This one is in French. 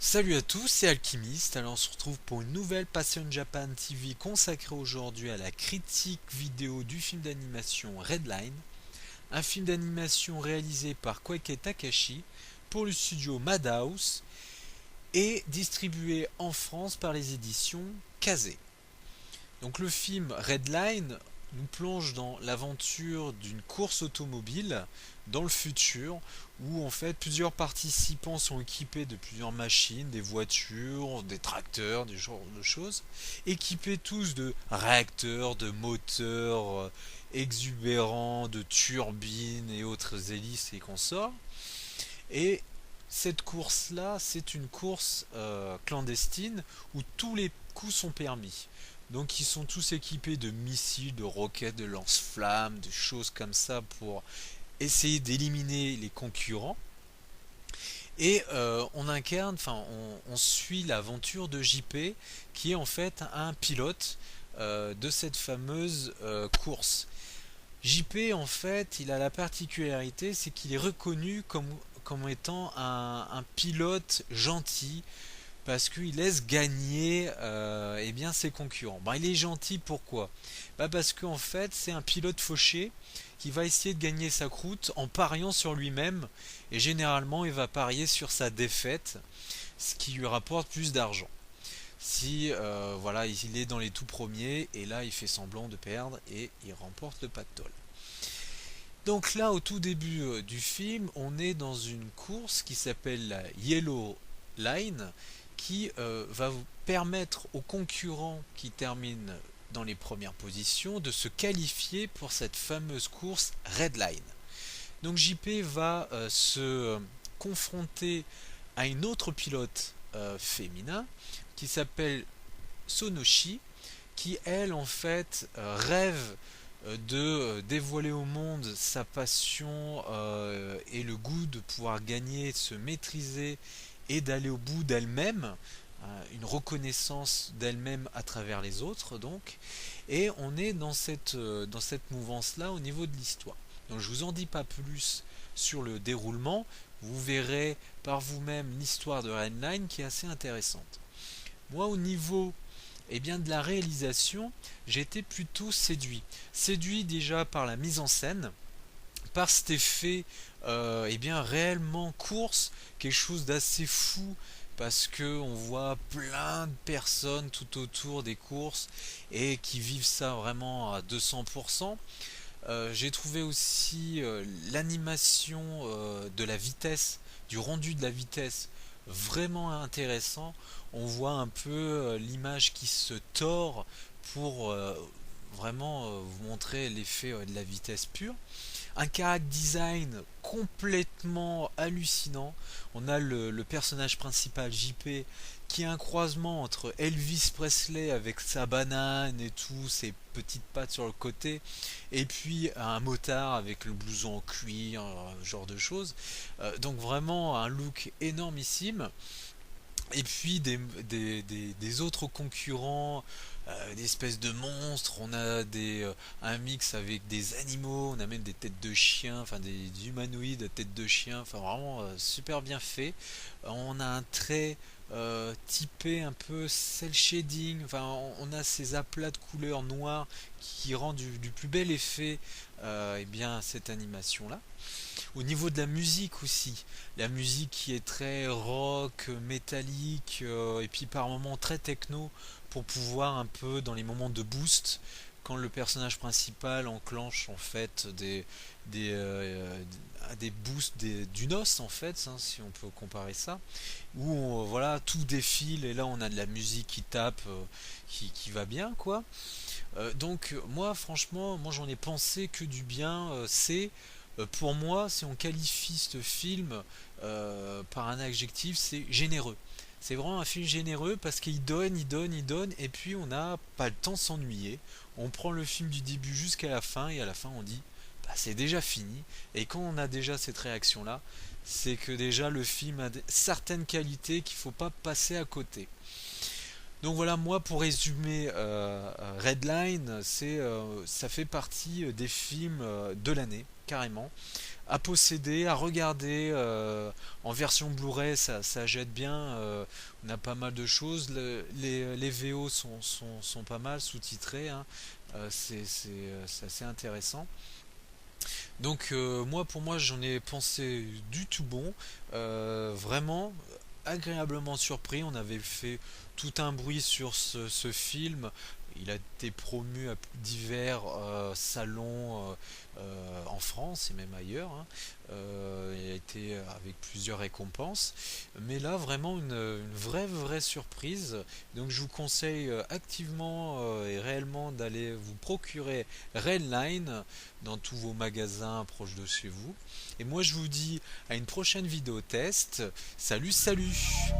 Salut à tous, c'est Alchimiste. Alors on se retrouve pour une nouvelle Passion Japan TV consacrée aujourd'hui à la critique vidéo du film d'animation Redline, un film d'animation réalisé par Koike Takashi pour le studio Madhouse et distribué en France par les éditions Kazé. Donc le film Redline nous plonge dans l'aventure d'une course automobile dans le futur où en fait plusieurs participants sont équipés de plusieurs machines, des voitures, des tracteurs, des genres de choses, équipés tous de réacteurs, de moteurs exubérants, de turbines et autres hélices et consorts. Et cette course-là, c'est une course clandestine où tous les coups sont permis. Donc ils sont tous équipés de missiles, de roquettes, de lance-flammes, de choses comme ça pour essayer d'éliminer les concurrents. Et on incarne, on suit l'aventure de JP, qui est en fait un pilote de cette fameuse course. JP, en fait, il a la particularité, c'est qu'il est reconnu comme étant un pilote gentil, parce qu'il laisse gagner eh bien, ses concurrents. Il est gentil, pourquoi? Parce qu'en fait, c'est un pilote fauché qui va essayer de gagner sa croûte en pariant sur lui-même, et généralement, il va parier sur sa défaite, ce qui lui rapporte plus d'argent. Si voilà, il est dans les tout premiers, et là, il fait semblant de perdre, et il remporte le pactole. Donc là, au tout début du film, on est dans une course qui s'appelle la Yellow Line, qui va vous permettre aux concurrents qui terminent dans les premières positions de se qualifier pour cette fameuse course Red Line. Donc JP va se confronter à une autre pilote féminin qui s'appelle Sonoshi, qui elle en fait rêve de dévoiler au monde sa passion et le goût de pouvoir gagner, de se maîtriser et d'aller au bout d'elle-même, une reconnaissance d'elle-même à travers les autres donc, et on est dans cette mouvance-là au niveau de l'histoire. Donc je vous en dis pas plus sur le déroulement, vous verrez par vous-même l'histoire de Redline qui est assez intéressante. Moi au niveau de la réalisation, j'ai été plutôt séduit. Séduit déjà par la mise en scène, par cet effet réellement course, quelque chose d'assez fou parce que on voit plein de personnes tout autour des courses et qui vivent ça vraiment à 200%. J'ai trouvé aussi l'animation de la vitesse, du rendu de la vitesse vraiment intéressant. On voit un peu l'image qui se tord pour vraiment vous montrer l'effet de la vitesse pure. Un character design complètement hallucinant. On a le personnage principal JP qui est un croisement entre Elvis Presley avec sa banane et tout, ses petites pattes sur le côté, et puis un motard avec le blouson en cuir, genre de choses. Donc vraiment un look énormissime. Et puis des autres concurrents, des espèces de monstres, on a un mix avec des animaux, on a même des têtes de chiens, enfin des humanoïdes à tête de chien, enfin vraiment super bien fait. On a un trait typé un peu cel shading, enfin on a ces aplats de couleurs noires qui rendent du plus bel effet cette animation là. Au niveau de la musique aussi, la musique qui est très rock, métallique, et puis par moments très techno pour pouvoir un peu dans les moments de boost, quand le personnage principal enclenche en fait des, euh, des boosts d'une os en fait, hein, si on peut comparer ça, où voilà tout défile et là on a de la musique qui tape, qui va bien quoi. Donc moi franchement, moi j'en ai pensé que du bien. C'est pour moi, si on qualifie ce film par un adjectif, c'est généreux. C'est vraiment un film généreux parce qu'il donne, il donne, il donne, et puis on n'a pas le temps de s'ennuyer. On prend le film du début jusqu'à la fin, et à la fin on dit c'est déjà fini. Et quand on a déjà cette réaction-là, c'est que déjà le film a certaines qualités qu'il ne faut pas passer à côté. Donc voilà, moi pour résumer, Redline, ça fait partie des films de l'année. carrément, à posséder, à regarder en version Blu-ray, ça jette bien. On a pas mal de choses. Les VO sont pas mal sous-titrés, hein. C'est assez intéressant. Donc moi pour moi j'en ai pensé du tout bon. Vraiment agréablement surpris. On avait fait tout un bruit sur ce film. Il a été promu à divers salons en France et même ailleurs, hein. Il a été avec plusieurs récompenses. Mais là, vraiment une vraie surprise. Donc je vous conseille activement et réellement d'aller vous procurer Redline dans tous vos magasins proches de chez vous. Et moi je vous dis à une prochaine vidéo test. Salut, salut!